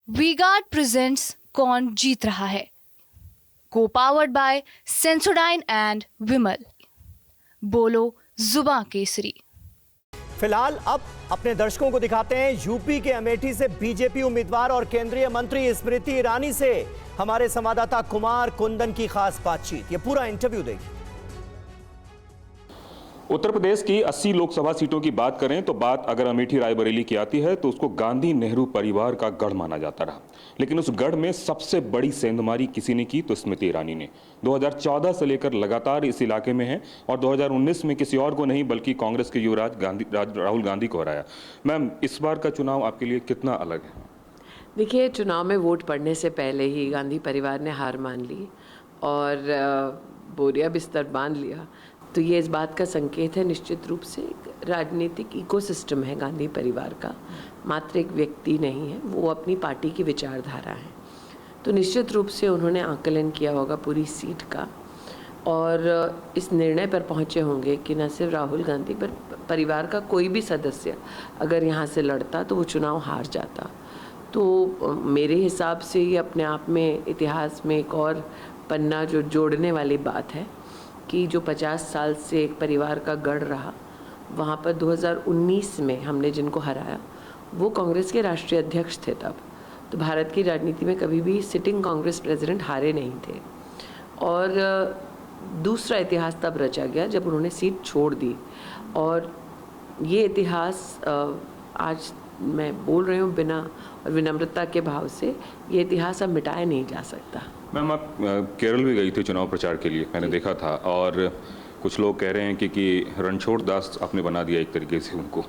V-Guard presents कौन जीत रहा है, को पावर्ड बाय सेंसोडाइन एंड विमल। बोलो जुबां केसरी। फिलहाल अब अपने दर्शकों को दिखाते हैं यूपी के अमेठी से बीजेपी उम्मीदवार और केंद्रीय मंत्री स्मृति ईरानी से हमारे संवाददाता कुमार कुंदन की खास बातचीत। ये पूरा इंटरव्यू देखिए। उत्तर प्रदेश की 80 लोकसभा सीटों की बात करें तो बात अगर अमेठी रायबरेली की आती है तो उसको गांधी नेहरू परिवार का गढ़ माना जाता रहा, लेकिन उस गढ़ में सबसे बड़ी सेंधमारी किसी ने की तो स्मृति ईरानी ने। 2014 से लेकर लगातार इस इलाके में है और 2019 में किसी और को नहीं बल्कि कांग्रेस के युवराज राहुल गांधी को हराया। मैम, इस बार का चुनाव आपके लिए कितना अलग है? देखिए, चुनाव में वोट पड़ने से पहले ही गांधी परिवार ने हार मान ली और बोरिया बिस्तर बांध लिया, तो ये इस बात का संकेत है निश्चित रूप से एक राजनीतिक इकोसिस्टम है गांधी परिवार का, मात्र एक व्यक्ति नहीं है, वो अपनी पार्टी की विचारधारा है। तो निश्चित रूप से उन्होंने आकलन किया होगा पूरी सीट का और इस निर्णय पर पहुंचे होंगे कि न सिर्फ राहुल गांधी पर परिवार का कोई भी सदस्य अगर यहाँ से लड़ता तो वो चुनाव हार जाता। तो मेरे हिसाब से ये अपने आप में इतिहास में एक और पन्ना जो जोड़ने वाली बात है कि जो 50 साल से एक परिवार का गढ़ रहा, वहाँ पर 2019 में हमने जिनको हराया वो कांग्रेस के राष्ट्रीय अध्यक्ष थे तब। तो भारत की राजनीति में कभी भी सिटिंग कांग्रेस प्रेसिडेंट हारे नहीं थे। और दूसरा इतिहास तब रचा गया जब उन्होंने सीट छोड़ दी, और ये इतिहास आज मैं बोल रही हूँ बिना और विनम्रता के भाव से, ये इतिहास अब मिटाया नहीं जा सकता। मैम, आप केरल भी गई थी चुनाव प्रचार के लिए, मैंने देखा था, और कुछ लोग कह रहे हैं कि रणछोड़ दास आपने बना दिया एक तरीके से उनको।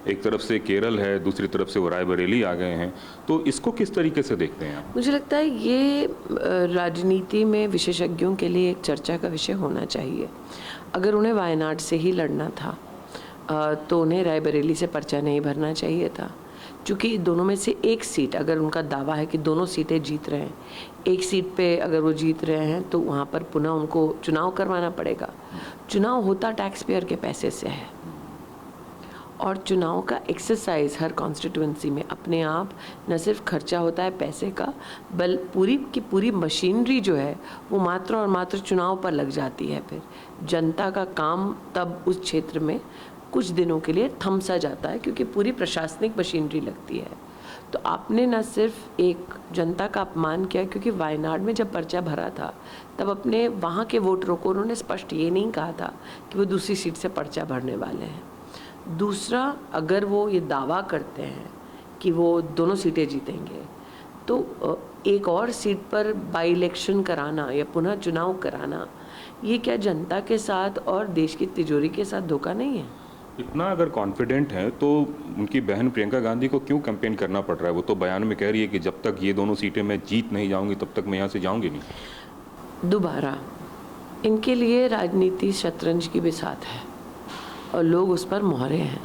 एक तरफ से केरल है, दूसरी तरफ से वो रायबरेली आ गए हैं, तो इसको किस तरीके से देखते हैं आप? मुझे लगता है ये राजनीति में विशेषज्ञों के लिए एक चर्चा का विषय होना चाहिए। अगर उन्हें वायनाड से ही लड़ना था तो उन्हें रायबरेली से पर्चा नहीं भरना चाहिए था, क्योंकि दोनों में से एक सीट, अगर उनका दावा है कि दोनों सीटें जीत रहे हैं, एक सीट पे अगर वो जीत रहे हैं तो वहाँ पर पुनः उनको चुनाव करवाना पड़ेगा। चुनाव होता टैक्स पेयर के पैसे से है, और चुनाव का एक्सरसाइज हर कॉन्स्टिट्यूएंसी में अपने आप न सिर्फ खर्चा होता है पैसे का, बल पूरी की पूरी मशीनरी जो है वो मात्र और मात्र चुनाव पर लग जाती है। फिर जनता का काम तब उस क्षेत्र में कुछ दिनों के लिए थम सा जाता है, क्योंकि पूरी प्रशासनिक मशीनरी लगती है। तो आपने न सिर्फ एक जनता का अपमान किया, क्योंकि वायनाड में जब पर्चा भरा था तब अपने वहाँ के वोटरों को उन्होंने स्पष्ट ये नहीं कहा था कि वो दूसरी सीट से पर्चा भरने वाले हैं। दूसरा, अगर वो ये दावा करते हैं कि वो दोनों सीटें जीतेंगे, तो एक और सीट पर बाई इलेक्शन कराना या पुनः चुनाव कराना, ये क्या जनता के साथ और देश की तिजोरी के साथ धोखा नहीं है? इतना अगर कॉन्फिडेंट है तो उनकी बहन प्रियंका गांधी को क्यों कैंपेन करना पड़ रहा है? वो तो बयान में कह रही है कि जब तक ये दोनों सीटें मैं जीत नहीं जाऊंगी तब तक मैं यहाँ से जाऊंगी नहीं। दोबारा इनके लिए राजनीति शतरंज की बिसात है और लोग उस पर मोहरे हैं।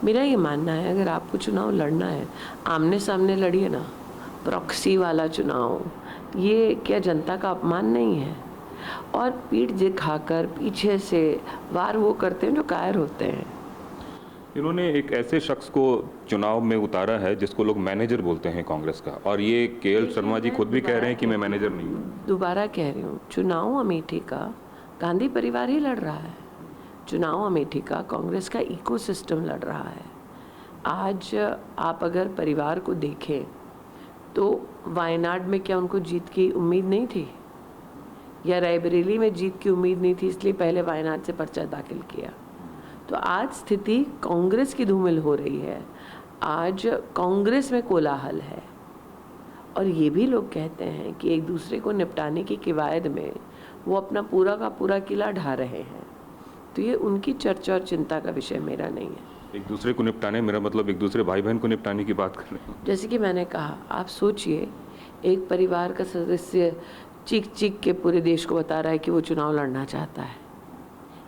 मेरा ये मानना है, अगर आपको चुनाव लड़ना है, आमने सामने लड़िए ना। प्रॉक्सी वाला चुनाव, ये क्या जनता का अपमान नहीं है? और पीठ दिखाकर पीछे से वार वो करते हैं जो कायर होते हैं। इन्होंने एक ऐसे शख्स को चुनाव में उतारा है जिसको लोग मैनेजर बोलते हैं कांग्रेस का, और ये के.एल. शर्मा जी खुद भी कह रहे हैं कि मैं मैनेजर नहीं हूँ। दोबारा कह रही हूँ, चुनाव अमेठी का गांधी परिवार ही लड़ रहा है। चुनाव अमेठी का कांग्रेस का इकोसिस्टम लड़ रहा है। आज आप अगर परिवार को देखें तो वायनाड में क्या उनको जीत की उम्मीद नहीं थी, या रायबरेली में जीत की उम्मीद नहीं थी इसलिए पहले वायनाड से पर्चा दाखिल किया? तो आज स्थिति कांग्रेस की धूमिल हो रही है, आज कांग्रेस में कोलाहल है, और ये भी लोग कहते हैं कि एक दूसरे को निपटाने की कवायद में वो अपना पूरा का पूरा किला ढा रहे हैं। तो ये उनकी चर्चा और चिंता का विषय, मेरा नहीं है। एक दूसरे को निपटाने, मेरा मतलब एक दूसरे भाई बहन को निपटाने की बात कर रहे हैं। जैसे कि मैंने कहा, आप सोचिए, एक परिवार का सदस्य चीख चीख के पूरे देश को बता रहा है कि वो चुनाव लड़ना चाहता है।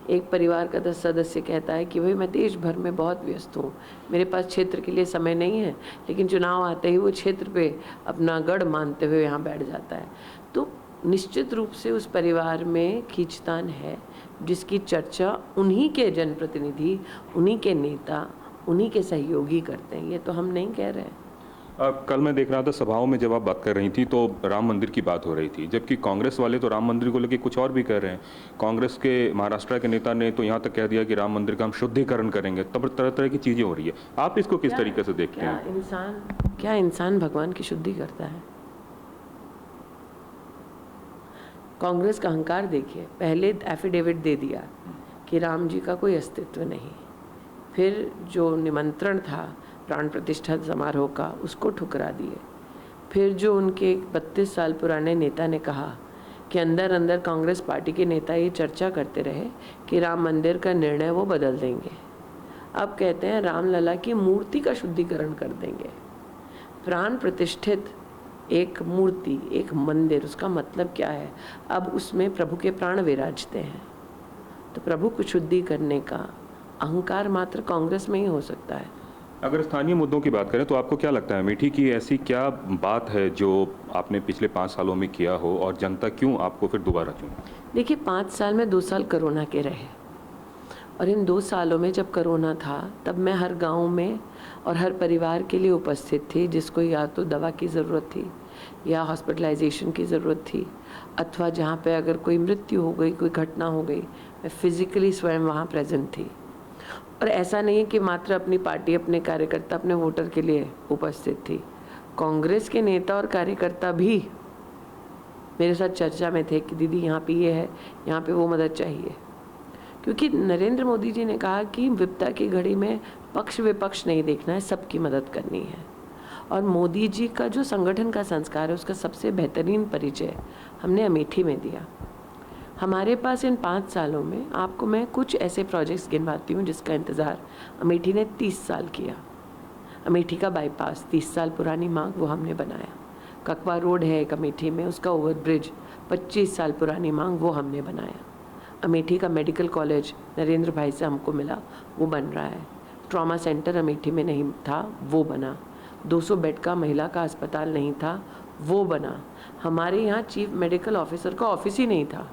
एक परिवार का सदस्य कहता है कि भाई मैं देश भर में बहुत व्यस्त हूँ, मेरे पास क्षेत्र के लिए समय नहीं है, लेकिन चुनाव आते ही वो क्षेत्र पे अपना गढ़ मानते हुए यहाँ बैठ जाता है। तो निश्चित रूप से उस परिवार में खींचतान है, जिसकी चर्चा उन्हीं के जनप्रतिनिधि, उन्हीं के नेता, उन्हीं के सहयोगी करते हैं। ये तो हम नहीं कह रहे हैं। कल मैं देख रहा था सभाओं में जब आप बात कर रही थी तो राम मंदिर की बात हो रही थी, जबकि कांग्रेस वाले तो राम मंदिर को लेकर कुछ और भी कह रहे हैं। कांग्रेस के महाराष्ट्र के नेता ने तो यहाँ तक कह दिया कि राम मंदिर का हम शुद्धिकरण करेंगे। तब तरह तरह की चीज़ें हो रही है, आप इसको किस तरीके से देखते हैं? क्या इंसान भगवान की शुद्धि करता है? कांग्रेस का अहंकार देखिए, पहले एफिडेविट दे दिया कि राम जी का कोई अस्तित्व नहीं, फिर जो निमंत्रण था प्राण प्रतिष्ठा समारोह का उसको ठुकरा दिए, फिर जो उनके 32 साल पुराने नेता ने कहा कि अंदर अंदर कांग्रेस पार्टी के नेता ये चर्चा करते रहे कि राम मंदिर का निर्णय वो बदल देंगे, अब कहते हैं रामलला की मूर्ति का शुद्धिकरण कर देंगे। प्राण प्रतिष्ठित एक मूर्ति, एक मंदिर, उसका मतलब क्या है? अब उसमें प्रभु के प्राण विराजते हैं, तो प्रभु को शुद्धि करने का अहंकार मात्र कांग्रेस में ही हो सकता है। अगर स्थानीय मुद्दों की बात करें तो आपको क्या लगता है अमेठी की ऐसी क्या बात है जो आपने पिछले 5 सालों में किया हो और जनता क्यों आपको फिर दोबारा चुने? देखिए, 5 साल में 2 साल कोरोना के रहे, और इन 2 सालों में जब कोरोना था तब मैं हर गांव में और हर परिवार के लिए उपस्थित थी जिसको या तो दवा की ज़रूरत थी या हॉस्पिटलाइजेशन की ज़रूरत थी, अथवा जहाँ पे अगर कोई मृत्यु हो गई, कोई घटना हो गई, मैं फिज़िकली स्वयं वहाँ प्रेजेंट थी। और ऐसा नहीं है कि मात्र अपनी पार्टी, अपने कार्यकर्ता, अपने वोटर के लिए उपस्थित थी। कांग्रेस के नेता और कार्यकर्ता भी मेरे साथ चर्चा में थे कि दीदी यहाँ पे ये है, यहाँ पे वो मदद चाहिए, क्योंकि नरेंद्र मोदी जी ने कहा कि विपदा की घड़ी में पक्ष विपक्ष नहीं देखना है, सबकी मदद करनी है। और मोदी जी का जो संगठन का संस्कार है उसका सबसे बेहतरीन परिचय हमने अमेठी में दिया। हमारे पास इन 5 सालों में आपको मैं कुछ ऐसे प्रोजेक्ट्स गिनवाती हूँ जिसका इंतज़ार अमेठी ने 30 साल किया। अमेठी का बाईपास 30 साल पुरानी मांग, वो हमने बनाया। ककवा रोड है एक अमेठी में, उसका ओवरब्रिज 25 साल पुरानी मांग, वो हमने बनाया। अमेठी का मेडिकल कॉलेज नरेंद्र भाई से हमको मिला, वो बन रहा है। ट्रॉमा सेंटर अमेठी में नहीं था, वो बना। 200 बेड का महिला का अस्पताल नहीं था, वो बना। हमारे यहाँ चीफ मेडिकल ऑफिसर का ऑफिस ही नहीं था,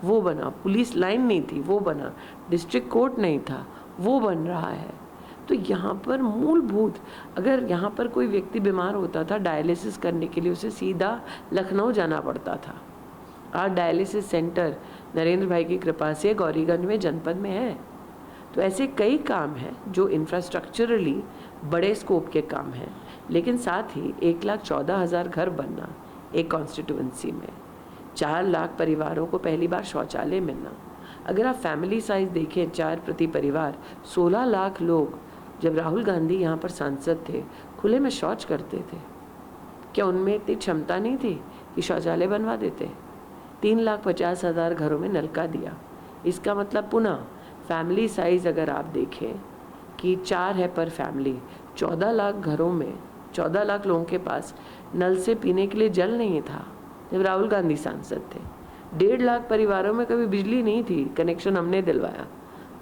वो बना। पुलिस लाइन नहीं थी, वो बना। डिस्ट्रिक्ट कोर्ट नहीं था, वो बन रहा है। तो यहाँ पर मूलभूत, अगर यहाँ पर कोई व्यक्ति बीमार होता था डायलिसिस करने के लिए उसे सीधा लखनऊ जाना पड़ता था। आज डायलिसिस सेंटर नरेंद्र भाई की कृपा से गौरीगंज में, जनपद में है। तो ऐसे कई काम हैं जो इंफ्रास्ट्रक्चरली बड़े स्कोप के काम हैं, लेकिन साथ ही 1,14,000 घर बनना एक कॉन्स्टिट्यूएंसी में, 4 लाख परिवारों को पहली बार शौचालय मिलना। अगर आप फैमिली साइज देखें, 4 प्रति परिवार, 16 लाख लोग जब राहुल गांधी यहाँ पर सांसद थे खुले में शौच करते थे, क्या उनमें इतनी क्षमता नहीं थी कि शौचालय बनवा देते? 3,50,000 घरों में नलका दिया। इसका मतलब पुनः फैमिली साइज अगर आप देखें कि 4 है पर फैमिली, 14 लाख घरों में 14 लाख लोगों के पास नल से पीने के लिए जल नहीं था जब राहुल गांधी सांसद थे। 1.5 लाख परिवारों में कभी बिजली नहीं थी, कनेक्शन हमने दिलवाया।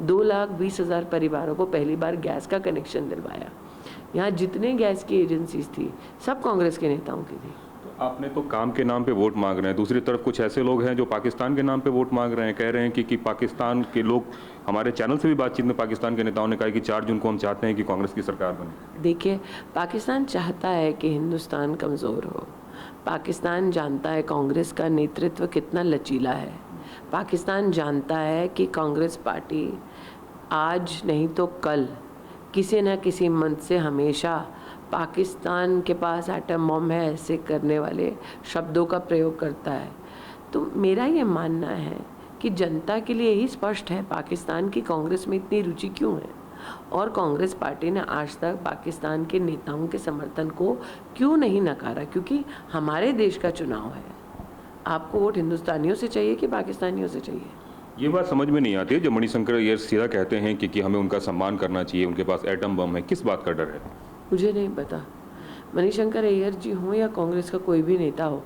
2,20,000 परिवारों को पहली बार गैस का कनेक्शन दिलवाया। यहाँ जितने गैस की एजेंसीज थी सब कांग्रेस के नेताओं की थी। आपने तो काम के नाम पे वोट मांग रहे हैं, दूसरी तरफ कुछ ऐसे लोग हैं जो पाकिस्तान के नाम पे वोट मांग रहे हैं, कह रहे हैं कि पाकिस्तान के लोग, हमारे चैनल से भी बातचीत में पाकिस्तान के नेताओं ने कहा कि 4 जून को हम चाहते हैं कि कांग्रेस की सरकार बने। देखिए, पाकिस्तान चाहता है कि हिंदुस्तान कमज़ोर हो। पाकिस्तान जानता है कांग्रेस का नेतृत्व कितना लचीला है। पाकिस्तान जानता है कि कांग्रेस पार्टी आज नहीं तो कल किसी न किसी मंच से हमेशा पाकिस्तान के पास एटम बम है ऐसे करने वाले शब्दों का प्रयोग करता है। तो मेरा ये मानना है कि जनता के लिए यही स्पष्ट है पाकिस्तान की कांग्रेस में इतनी रुचि क्यों है, और कांग्रेस पार्टी ने आज तक पाकिस्तान के नेताओं के समर्थन को क्यों नहीं नकारा, क्योंकि हमारे देश का चुनाव है। आपको वोट हिंदुस्तानियों से चाहिए कि पाकिस्तानियों से चाहिए? ये बात समझ में नहीं आती है जब मणिशंकर अय्यर सीधा कहते हैं कि हमें उनका सम्मान करना चाहिए, उनके पास एटम बम है। किस बात का डर है? मुझे नहीं पता। मणिशंकर अय्यर जी हों या कांग्रेस का कोई भी नेता हो,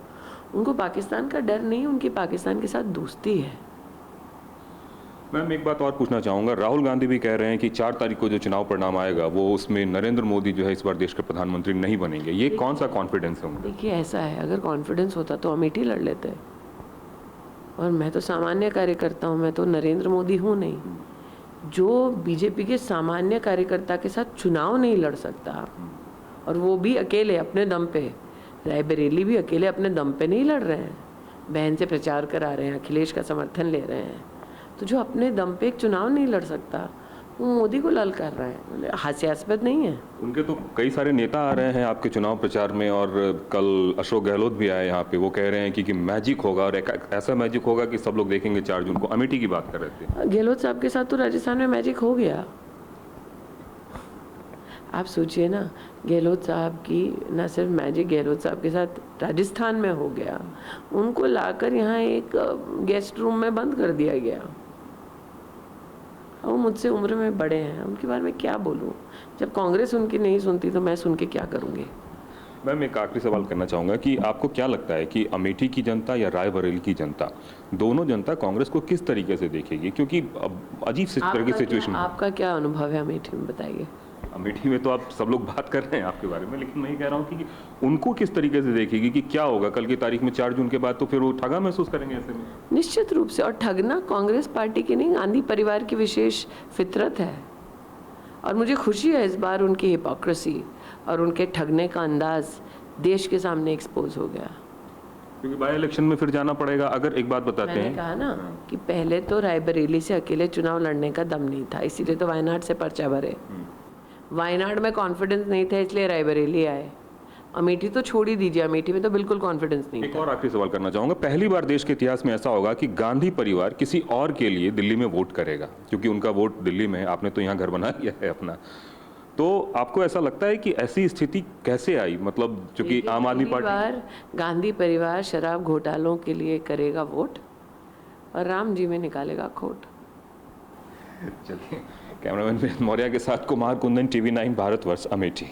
उनको पाकिस्तान का डर नहीं, उनकी पाकिस्तान के साथ दोस्ती है। मैम, एक बात और पूछना चाहूँगा, राहुल गांधी भी कह रहे हैं कि 4 तारीख को जो चुनाव परिणाम आएगा वो उसमें नरेंद्र मोदी जो है इस बार देश के प्रधानमंत्री नहीं बनेंगे। ये कौन सा कॉन्फिडेंस है उनका? देखिए, ऐसा है, अगर कॉन्फिडेंस होता तो अमेठी लड़ लेते, और मैं तो सामान्य कार्यकर्ता हूँ, मैं तो नरेंद्र मोदी हूँ नहीं। जो बीजेपी के सामान्य कार्यकर्ता के साथ चुनाव नहीं लड़ सकता और वो भी अकेले अपने दम पे। रायबरेली भी अकेले अपने दम पे नहीं लड़ रहे हैं, बहन से प्रचार करा रहे हैं, अखिलेश का समर्थन ले रहे हैं। तो जो अपने दम पे एक चुनाव नहीं लड़ सकता वो मोदी को लाल कर रहा है, हास्यास्पद नहीं है। उनके तो कई सारे नेता आ रहे हैं आपके चुनाव प्रचार में, और कल अशोक गहलोत भी आए यहाँ पे। वो कह रहे हैं कि मैजिक होगा, और एक ऐसा मैजिक होगा कि सब लोग देखेंगे 4 जून को। अमेठी की बात कर रहे थे। गहलोत साहब के साथ तो राजस्थान में मैजिक हो गया। आप सोचिए ना, गहलोत साहब की न सिर्फ मैजिक गहलोत साहब के साथ राजस्थान में हो गया, उनको लाकर यहाँ एक गेस्ट रूम में बंद कर दिया गया। वो मुझसे उम्र में बड़े हैं, उनके बारे में क्या बोलूँ। जब कांग्रेस उनकी नहीं सुनती तो मैं सुन के क्या करूँगी। मैम, एक आखिरी सवाल करना चाहूँगा कि आपको क्या लगता है कि अमेठी की जनता या रायबरेली की जनता, दोनों जनता कांग्रेस को किस तरीके से देखेगी? क्योंकि अजीब सी तरह की सिचुएशन। आपका क्या अनुभव है अमेठी में, बताइए। अमेठी में तो आप सब लोग बात कर रहे हैं आपके बारे में, लेकिन मैं ये कह रहा हूँ कि उनको किस तरीके से देखेगी कि क्या होगा कल की तारीख में 4 जून के बाद? तो फिर वो ठगा महसूस करेंगे ऐसे में। निश्चित रूप से। और ठगना कांग्रेस पार्टी की नहीं, गांधी परिवार की विशेष फितरत है। और मुझे खुशी है इस बार उनकी हिपोक्रेसी और उनके ठगने का अंदाज देश के सामने एक्सपोज हो गया। क्योंकि बाई इलेक्शन में फिर जाना पड़ेगा। अगर एक बात बताते हैं, मैंने कहा ना कि पहले तो रायबरेली से अकेले चुनाव लड़ने का दम नहीं था, इसीलिए तो वायनाड से पर्चा भरे। वायनाड में कॉन्फिडेंस नहीं था इसलिए रायबरेली आए। अमेठी तो छोड़ ही दीजिए, अमेठी में तो बिल्कुल कॉन्फिडेंस नहीं एक था। और आखिरी सवाल करना चाहूंगा। पहली बार देश के इतिहास में ऐसा होगा कि गांधी परिवार किसी और के लिए दिल्ली में वोट करेगा, क्योंकि उनका वोट दिल्ली में है। आपने तो यहाँ घर बना लिया है अपना। तो आपको ऐसा लगता है कि ऐसी स्थिति कैसे आई? मतलब चूंकि आम आदमी पार्टी, गांधी परिवार शराब घोटालों के लिए करेगा वोट और राम जी में निकालेगा खोट। चलिए, कैमरामैन मौर्य के साथ कुमार कुंदन, TV9 भारतवर्ष, अमेठी।